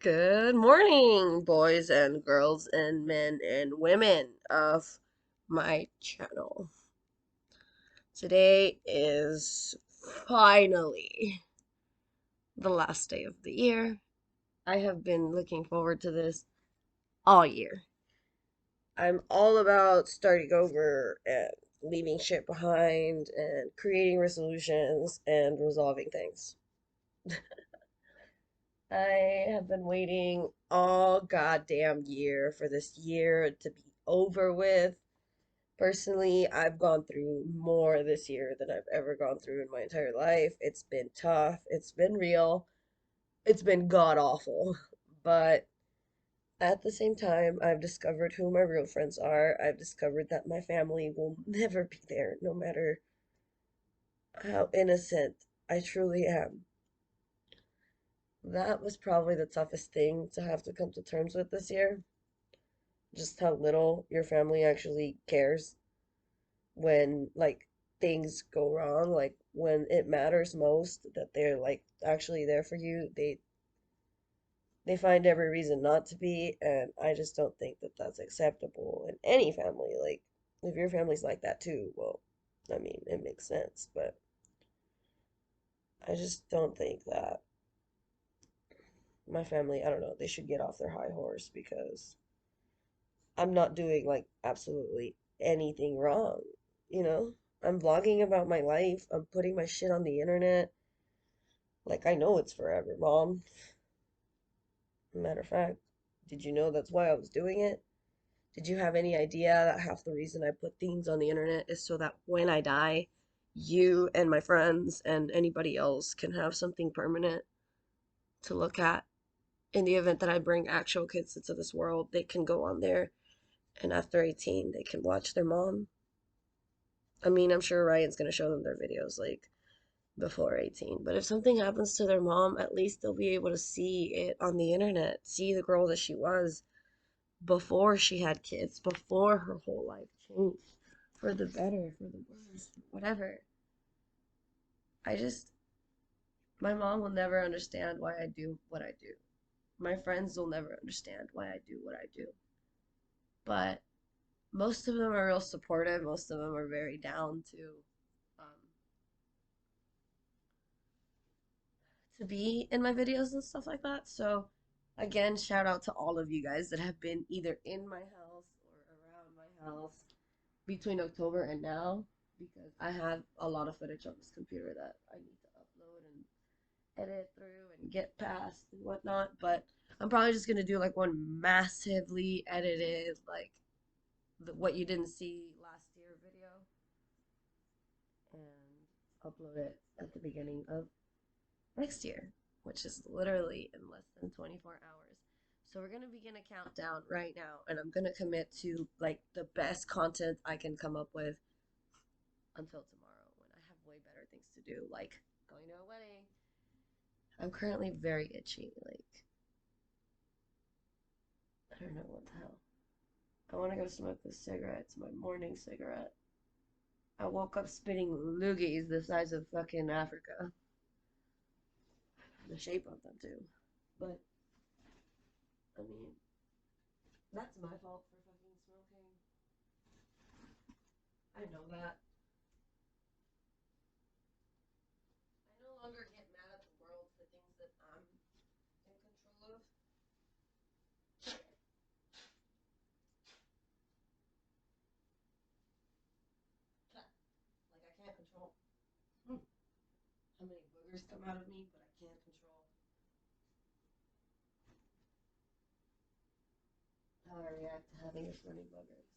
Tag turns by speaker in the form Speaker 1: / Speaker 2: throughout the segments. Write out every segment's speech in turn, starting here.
Speaker 1: Good morning, boys and girls and men and women of my channel. Today is finally the last day of the year. I have been looking forward to this all year. I'm all about starting over and leaving shit behind and creating resolutions and resolving things. I have been waiting all goddamn year for this year to be over with. Personally, I've gone through more this year than I've ever gone through in my entire life. It's been tough, it's been real, it's been god awful. But at the same time, I've discovered who my real friends are. I've discovered that my family will never be there, no matter how innocent I truly am. That was probably the toughest thing to have to come to terms with this year. Just how little your family actually cares when things go wrong, like when it matters most that they're actually there for you. They find every reason not to be, and I just don't think that that's acceptable in any family. Like if your family's like that too, well, I mean, it makes sense, but I just don't think that my family, I don't know, they should get off their high horse because I'm not doing absolutely anything wrong, you know? I'm vlogging about my life. I'm putting my shit on the internet. Like, I know it's forever, Mom. Matter of fact, did you know that's why I was doing it? Did you have any idea that half the reason I put things on the internet is so that when I die, you and my friends and anybody else can have something permanent to look at? In the event that I bring actual kids into this world, they can go on there and after 18, they can watch their mom. I mean, I'm sure Ryan's gonna show them their videos before 18, but if something happens to their mom, at least they'll be able to see it on the internet, see the girl that she was before she had kids, before her whole life changed for the better, for the worse, whatever. I just, my mom will never understand why I do what I do. My friends will never understand why I do what I do. But most of them are real supportive. Most of them are very down um, to be in my videos and stuff like that. So, again, shout out to all of you guys that have been either in my house or around my house between October and now, because I have a lot of footage on this computer that I need to upload and edit through and get past and whatnot. But I'm probably just gonna do like one massively edited, what you didn't see last year video, and upload it at the beginning of next year, which is literally in less than 24 hours. So we're gonna begin a countdown right now, and I'm gonna commit to the best content I can come up with until tomorrow when I have way better things to do, like going to a wedding. I'm currently very itchy. I don't know what the hell. I want to go smoke this cigarette. It's my morning cigarette. I woke up spitting loogies the size of fucking Africa. The shape of them, too. But, I mean, that's my fault for fucking smoking. I know that. I no longer get mad at the world for things that I'm in control of. Like, I can't control how many boogers come out of me, but I can't control how I react to having a funny boogers.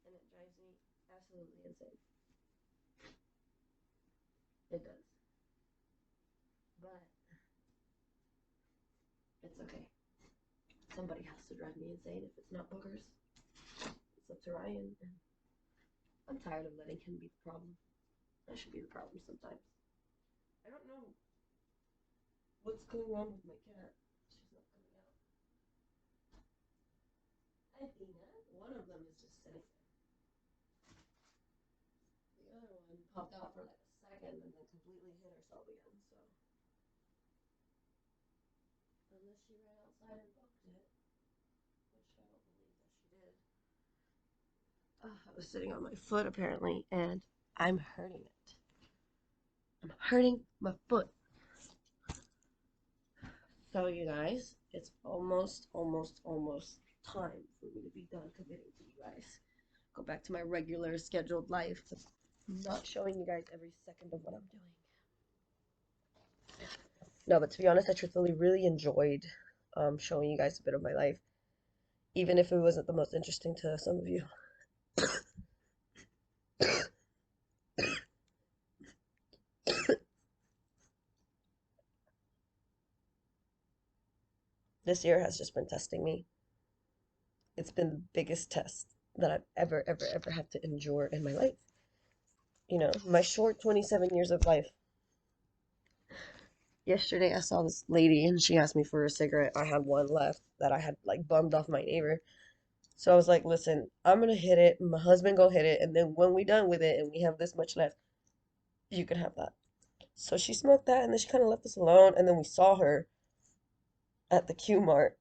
Speaker 1: And it drives me absolutely insane. It does. But it's okay. Somebody has to drive me insane if it's not boogers. It's up to Ryan. And I'm tired of letting him be the problem. I should be the problem sometimes. I don't know what's going on with my cat. She's not coming out. Hi, Tina. One of them is just sitting there. The other one popped out for like a second and then completely hit herself again. So she ran outside and booked it, which I don't believe that she did. I was sitting on my foot apparently, and I'm hurting it. I'm hurting my foot. So, you guys, it's almost time for me to be done committing to you guys. Go back to my regular scheduled life. Not showing you guys every second of what I'm doing. No, but to be honest, I truthfully really enjoyed showing you guys a bit of my life, even if it wasn't the most interesting to some of you. This year has just been testing me. It's been the biggest test that I've ever had to endure in my life. You know, my short 27 years of life. Yesterday, I saw this lady and she asked me for a cigarette. I had one left that I had like bummed off my neighbor. So I was like, listen, I'm gonna hit it. My husband go hit it. And then when we done with it and we have this much left, you can have that. So she smoked that and then she kind of left us alone. And then we saw her at the Q Mart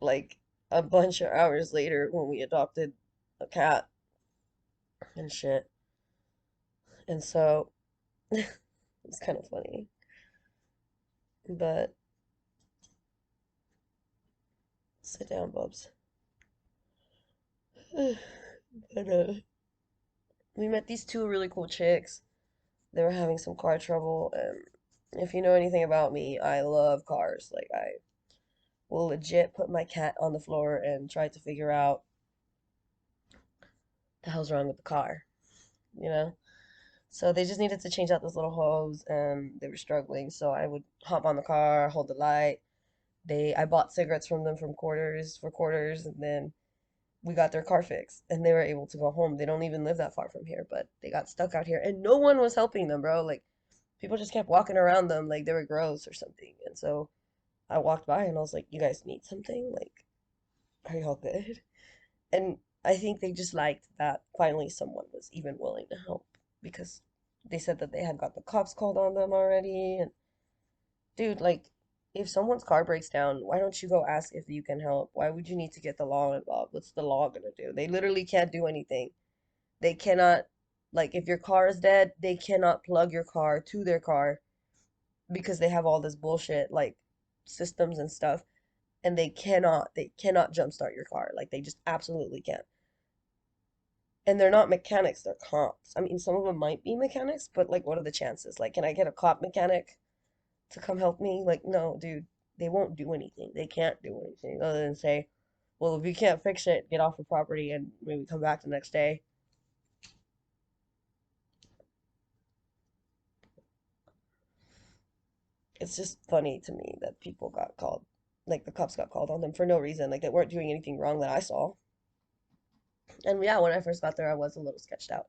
Speaker 1: like a bunch of hours later when we adopted a cat and shit. And so it's kind of funny. But sit down, Bubs. But we met these two really cool chicks. They were having some car trouble, and if you know anything about me, I love cars. Like I will legit put my cat on the floor and try to figure out the hell's wrong with the car, you know? So they just needed to change out this little hose and they were struggling. So I would hop on the car, hold the light. I bought cigarettes from them from quarters for quarters, and then we got their car fixed and they were able to go home. They don't even live that far from here, but they got stuck out here and no one was helping them, bro. Like people just kept walking around them like they were gross or something. And so I walked by and I was like, "You guys need something? Like, are y'all good?" And I think they just liked that finally someone was even willing to help because they said that they had got the cops called on them already. And dude, like, if someone's car breaks down, why don't you go ask if you can help? Why would you need to get the law involved? What's the law gonna do? They literally can't do anything. They cannot, like, if your car is dead, they cannot plug your car to their car because they have all this bullshit, like, systems and stuff. And they cannot jumpstart your car. Like, they just absolutely can't. And they're not mechanics, they're cops. I mean, some of them might be mechanics, but like, what are the chances? Like, can I get a cop mechanic to come help me? Like, no, dude, they won't do anything. They can't do anything other than say, well, if you can't fix it, get off the property and maybe come back the next day. It's just funny to me that people got called, like the cops got called on them for no reason. Like, they weren't doing anything wrong that I saw. And yeah, when I first got there, I was a little sketched out.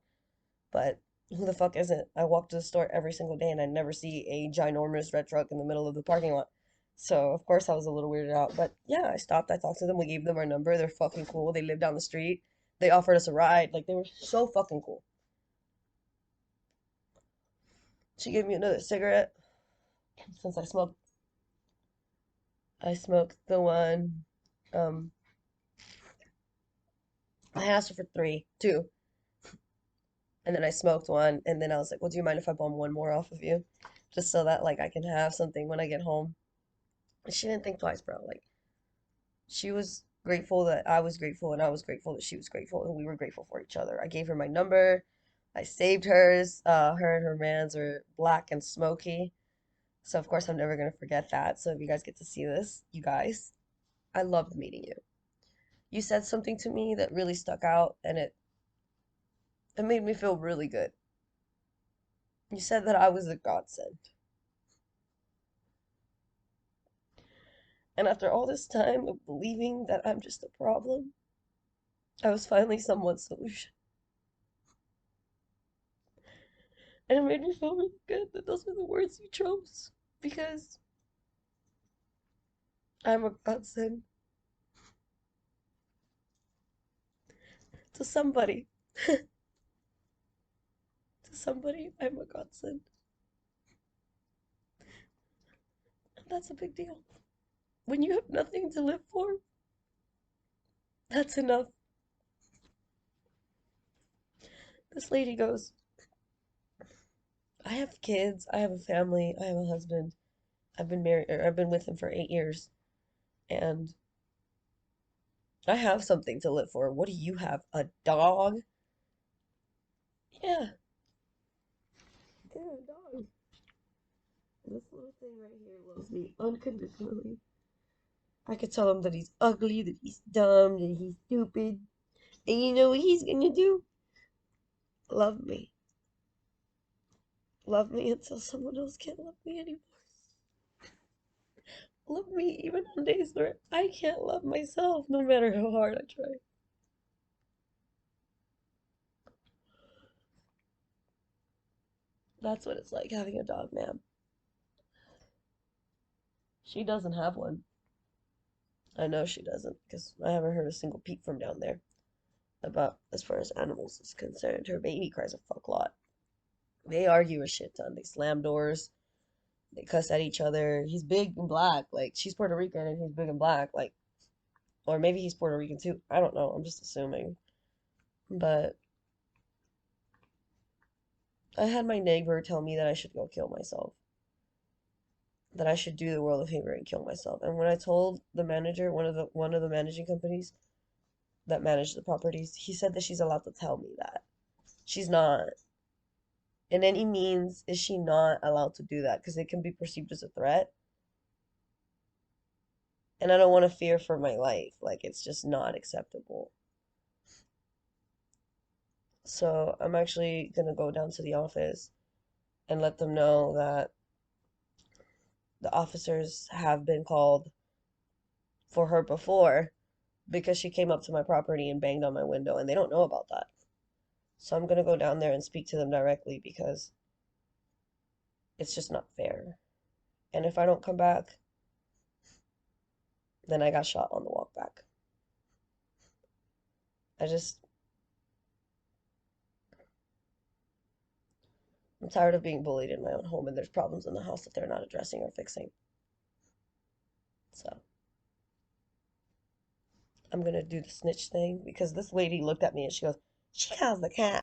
Speaker 1: But who the fuck isn't? I walk to the store every single day and I never see a ginormous red truck in the middle of the parking lot. So, of course, I was a little weirded out. But yeah, I stopped. I talked to them. We gave them our number. They're fucking cool. They live down the street. They offered us a ride. Like, they were so fucking cool. She gave me another cigarette since I smoked the one. Um, I asked her for two. And then I smoked one. And then I was like, well, do you mind if I bum one more off of you? Just so that, like, I can have something when I get home. And she didn't think twice, bro. Like, she was grateful that I was grateful, and I was grateful that she was grateful, and we were grateful for each other. I gave her my number. I saved hers. Her and her man's are black and smoky. So, of course, I'm never going to forget that. So, if you guys get to see this, you guys, I loved meeting you. You said something to me that really stuck out, and it made me feel really good. You said that I was a godsend. And after all this time of believing that I'm just a problem, I was finally someone's solution. And it made me feel really good that those were the words you chose. Because I'm a godsend to somebody. To somebody, I'm a godsend. That's a big deal. When you have nothing to live for, that's enough. This lady goes, I have kids, I have a family, I have a husband. I've been married, or I've been with him for 8 years, and I have something to live for. What do you have? A dog? Yeah, yeah, a dog. This little thing right here loves me unconditionally. I could tell him that he's ugly, that he's dumb, that he's stupid. And you know what he's gonna do? Love me. Love me until someone else can't love me anymore. Love me even on days where I can't love myself, no matter how hard I try. That's what it's like having a dog, ma'am. She doesn't have one. I know she doesn't, because I haven't heard a single peep from down there about as far as animals is concerned. Her baby cries a fuck lot. They argue a shit ton. They slam doors. They cuss at each other. He's big and black. Like, she's Puerto Rican and he's big and black. Like, or maybe he's Puerto Rican too. I don't know. I'm just assuming. But I had my neighbor tell me that I should go kill myself. That I should do the world a favor and kill myself. And when I told the manager, one of the managing companies that manage the properties, he said that she's allowed to tell me that. She's not. In any means, is she not allowed to do that? Because it can be perceived as a threat. And I don't want to fear for my life. Like, it's just not acceptable. So I'm actually going to go down to the office and let them know that the officers have been called for her before because she came up to my property and banged on my window, and they don't know about that. So I'm going to go down there and speak to them directly because it's just not fair. And if I don't come back, then I got shot on the walk back. I just, I'm tired of being bullied in my own home, and there's problems in the house that they're not addressing or fixing. So I'm going to do the snitch thing because this lady looked at me and she goes, she calls the cat